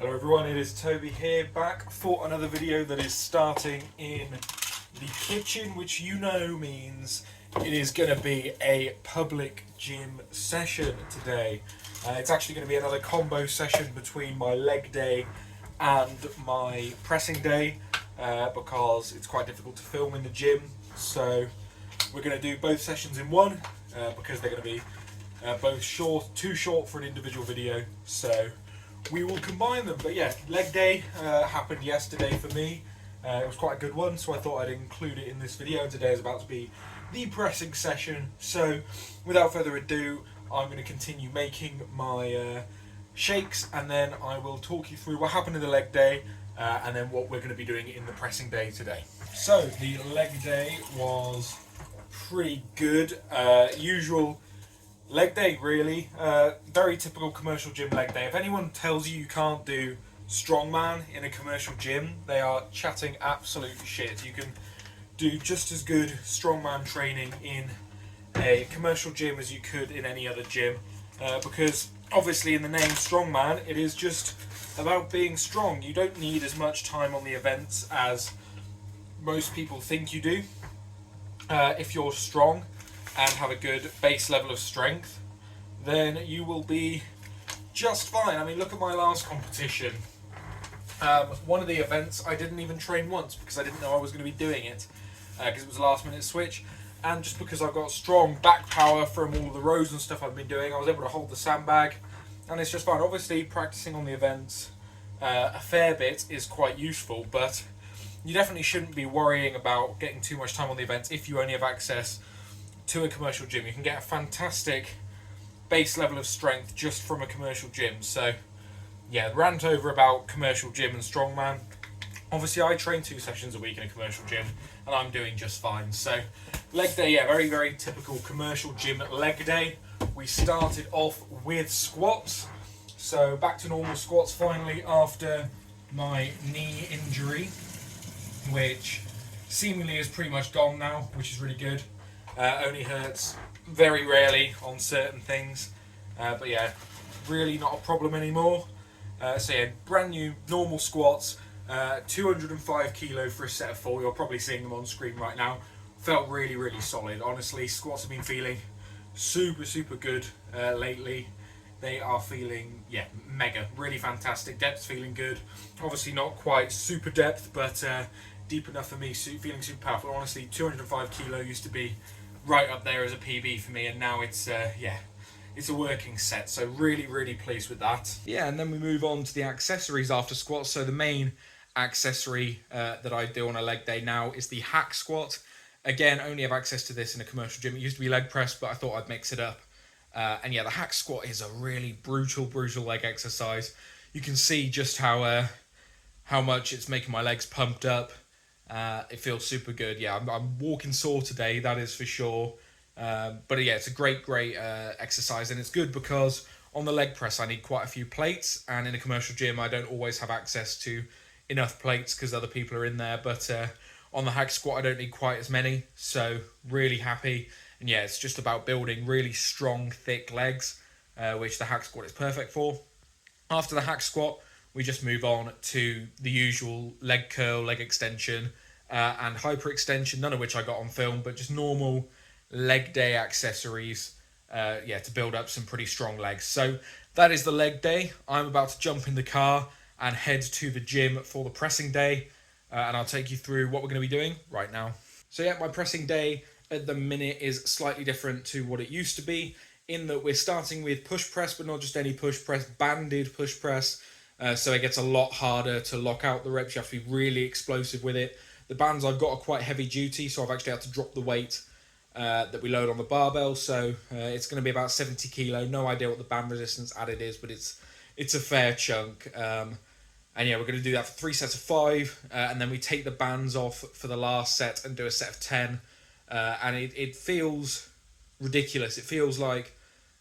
Hello everyone, it is Toby here, back for another video that is starting in the kitchen, which you know means it is going to be a public gym session today. It's actually going to be another combo session between my leg day and my pressing day because it's quite difficult to film in the gym. So we're going to do both sessions in one because they're going to be both too short for an individual video. So we will combine them. But yeah, leg day happened yesterday for me. It was quite a good one, so I thought I'd include it in this video. Today is about to be the pressing session. So without further ado, I'm going to continue making my shakes, and then I will talk you through what happened in the leg day and then what we're going to be doing in the pressing day today. So the leg day was pretty good. Usual leg day, really. Very typical commercial gym leg day. If anyone tells you can't do Strongman in a commercial gym, they are chatting absolute shit. You can do just as good Strongman training in a commercial gym as you could in any other gym, because obviously in the name Strongman, it is just about being strong. You don't need as much time on the events as most people think you do. If you're strong and have a good base level of strength, then you will be just fine. I mean, look at my last competition. One of the events I didn't even train once because I didn't know I was going to be doing it because it was a last minute switch, and just because I've got strong back power from all the rows and stuff I've been doing, I was able to hold the sandbag, and it's just fine. Obviously practicing on the events a fair bit is quite useful, but you definitely shouldn't be worrying about getting too much time on the events if you only have access to a commercial gym. You can get a fantastic base level of strength just from a commercial gym. So yeah, rant over about commercial gym and Strongman. Obviously I train 2 sessions a week in a commercial gym and I'm doing just fine. So leg day, yeah, very, very typical commercial gym leg day. We started off with squats. So back to normal squats finally after my knee injury, which seemingly is pretty much gone now, which is really good. Only hurts very rarely on certain things, but yeah, really not a problem anymore. So yeah, brand new normal squats, 205 kilo for a set of 4. You're probably seeing them on screen right now. Felt really, really solid. Honestly, squats have been feeling super, super good lately. They are feeling, yeah, mega, really fantastic. Depth's feeling good. Obviously not quite super depth, but deep enough for me, feeling super powerful. Honestly, 205 kilo used to be right up there as a PB for me, and now it's yeah, it's a working set, so really, really pleased with that. Yeah, and then we move on to the accessories after squats. So the main accessory that I do on a leg day now is the hack squat. Again, only have access to this in a commercial gym. It used to be leg press, but I thought I'd mix it up. And yeah, the hack squat is a really brutal leg exercise. You can see just how much it's making my legs pumped up. It feels super good. Yeah, I'm walking sore today, that is for sure. But yeah, it's a great exercise, and it's good because on the leg press I need quite a few plates, and in a commercial gym I don't always have access to enough plates because other people are in there. But on the hack squat I don't need quite as many, so really happy. And yeah, it's just about building really strong, thick legs, which the hack squat is perfect for. After the hack squat, we just move on to the usual leg curl, leg extension, and hyperextension, none of which I got on film, but just normal leg day accessories, yeah, to build up some pretty strong legs. So that is the leg day. I'm about to jump in the car and head to the gym for the pressing day, and I'll take you through what we're going to be doing right now. So yeah, my pressing day at the minute is slightly different to what it used to be, in that we're starting with push press, but not just any push press, banded push press. So it gets a lot harder to lock out the reps. You have to be really explosive with it. The bands I've got are quite heavy duty, so I've actually had to drop the weight that we load on the barbell. So it's going to be about 70 kilo. No idea what the band resistance added is, but it's a fair chunk. And yeah, we're going to do that for 3 sets of 5, and then we take the bands off for the last set and do a set of 10. And it feels ridiculous. It feels like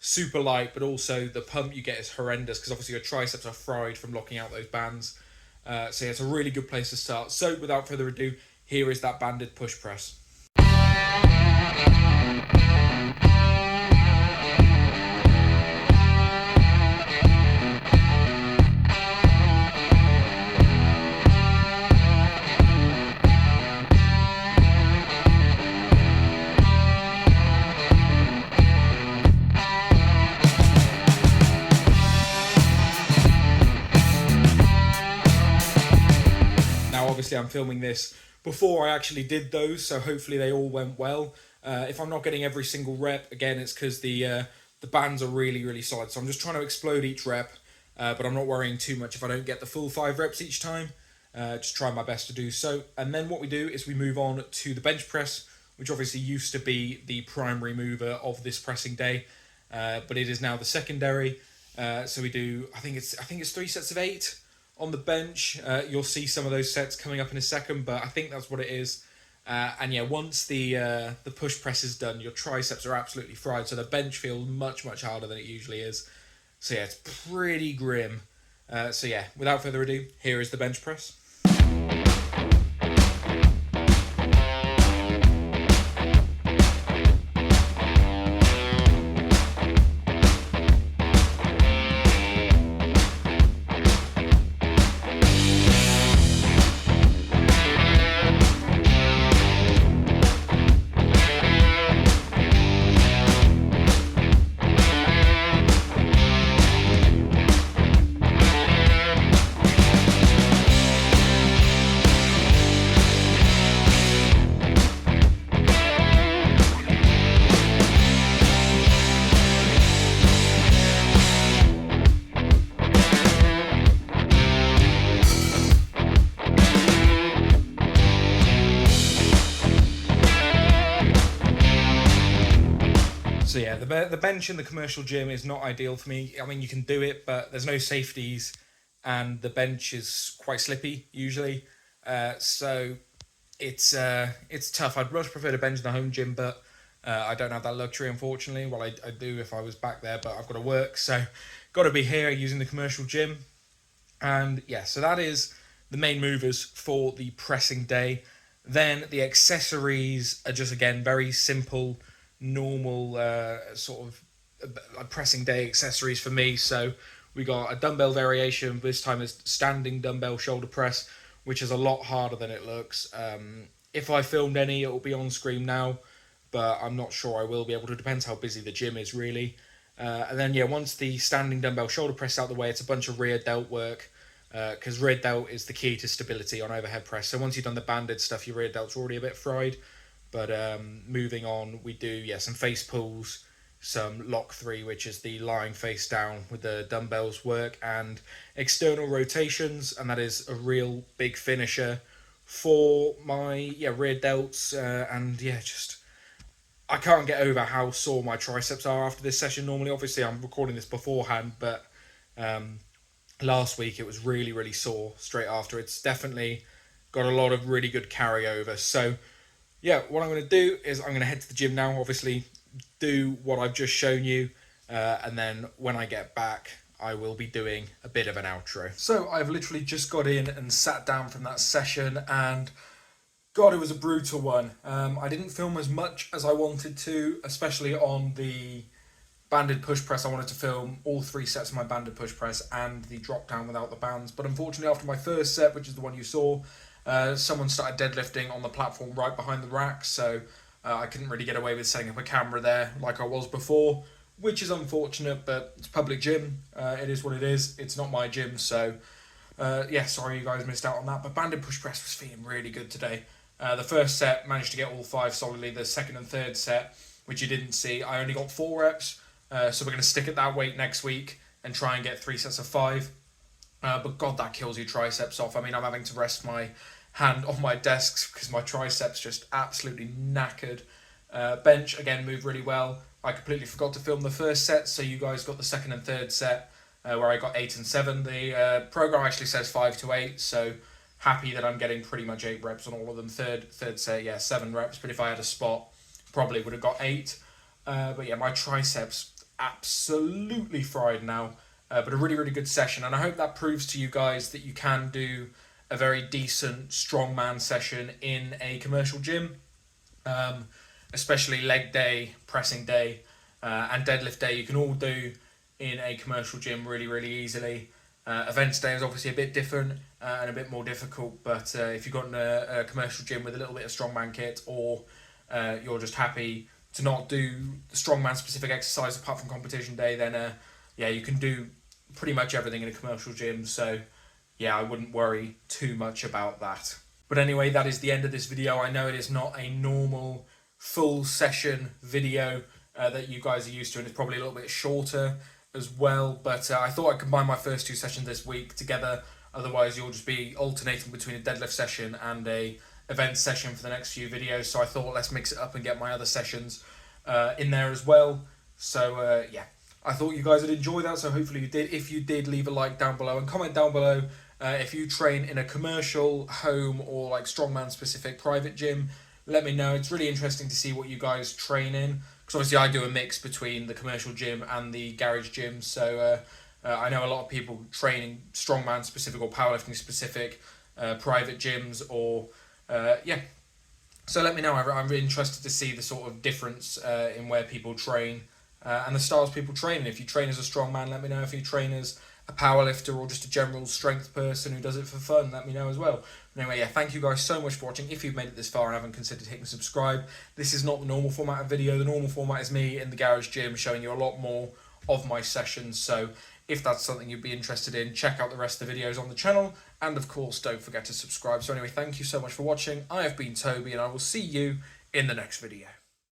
super light, but also the pump you get is horrendous because obviously your triceps are fried from locking out those bands. So yeah, it's a really good place to start. So without further ado, here is that banded push press. obviously I'm filming this before I actually did those, so hopefully they all went well. If I'm not getting every single rep, again, it's because the bands are really, really solid. So I'm just trying to explode each rep, but I'm not worrying too much if I don't get the full 5 reps each time. Just try my best to do so. And then what we do is we move on to the bench press, which obviously used to be the primary mover of this pressing day, but it is now the secondary. So we do, I think it's 3 sets of 8 on the bench. You'll see some of those sets coming up in a second, but I think that's what it is. And yeah, once the push press is done, your triceps are absolutely fried. So the bench feels much, much harder than it usually is. So yeah, it's pretty grim. So yeah, without further ado, here is the bench press. So yeah, the bench in the commercial gym is not ideal for me. I mean, you can do it, but there's no safeties, and the bench is quite slippy usually. So it's tough. I'd much prefer to bench in the home gym, but I don't have that luxury, unfortunately. Well, I do if I was back there, but I've got to work, so got to be here using the commercial gym. And yeah, so that is the main movers for the pressing day. Then the accessories are just, again, very simple, normal sort of pressing day accessories for me. So we got a dumbbell variation. This time it's standing dumbbell shoulder press, which is a lot harder than it looks. If I filmed any, it will be on screen now, but I'm not sure I will be able to. Depends how busy the gym is, really. And then yeah, once the standing dumbbell shoulder press out the way, it's a bunch of rear delt work, because rear delt is the key to stability on overhead press. So once you've done the banded stuff, your rear delt's already a bit fried. But moving on, we do some face pulls, some lock 3, which is the lying face down with the dumbbells work, and external rotations, and that is a real big finisher for my rear delts. And just I can't get over how sore my triceps are after this session. Normally, obviously, I'm recording this beforehand, but last week it was really, really sore straight after. It's definitely got a lot of really good carryover. So yeah, what I'm going to do is I'm going to head to the gym now, obviously do what I've just shown you, and then when I get back, I will be doing a bit of an outro. So I've literally just got in and sat down from that session, and God, it was a brutal one. I didn't film as much as I wanted to, especially on the banded push press. I wanted to film all 3 sets of my banded push press and the drop down without the bands, but unfortunately after my first set, which is the one you saw, someone started deadlifting on the platform right behind the rack, so I couldn't really get away with setting up a camera there like I was before, which is unfortunate, but it's a public gym. It is what it is. It's not my gym, so sorry you guys missed out on that. But banded push press was feeling really good today. The first set, managed to get all 5 solidly. The second and third set, which you didn't see, I only got 4 reps, so we're going to stick at that weight next week and try and get 3 sets of 5. But God, that kills your triceps off. I mean, I'm having to rest my hand on my desk because my triceps just absolutely knackered. Bench, again, moved really well. I completely forgot to film the first set, so you guys got the second and third set where I got 8 and 7. The program actually says 5 to 8, so happy that I'm getting pretty much 8 reps on all of them. Third set, 7 reps, but if I had a spot, probably would have got 8. But yeah, my triceps absolutely fried now. But a really, really good session, and I hope that proves to you guys that you can do a very decent strongman session in a commercial gym, especially leg day, pressing day, and deadlift day. You can all do in a commercial gym really, really easily. Events day is obviously a bit different and a bit more difficult, but if you've got a commercial gym with a little bit of strongman kit, or you're just happy to not do the strongman specific exercise apart from competition day, then you can do pretty much everything in a commercial gym. So yeah, I wouldn't worry too much about that. But anyway, that is the end of this video. I know it is not a normal full session video that you guys are used to, and it's probably a little bit shorter as well, but I thought I'd combine my first 2 sessions this week together. Otherwise you'll just be alternating between a deadlift session and a event session for the next few videos, so I thought let's mix it up and get my other sessions in there as well. So yeah, I thought you guys would enjoy that, so hopefully you did. If you did, leave a like down below and comment down below if you train in a commercial, home, or like Strongman specific private gym. Let me know. It's really interesting to see what you guys train in, because obviously I do a mix between the commercial gym and the garage gym, so I know a lot of people training Strongman specific or powerlifting specific private gyms, or yeah. So let me know. I'm really interested to see the sort of difference in where people train and the styles people train. And if you train as a strongman, let me know. If you train as a powerlifter or just a general strength person who does it for fun, let me know as well. Anyway, yeah, thank you guys so much for watching. If you've made it this far and haven't considered hitting subscribe, this is not the normal format of video. The normal format is me in the garage gym showing you a lot more of my sessions. So if that's something you'd be interested in, check out the rest of the videos on the channel. And of course, don't forget to subscribe. So anyway, thank you so much for watching. I have been Toby, and I will see you in the next video.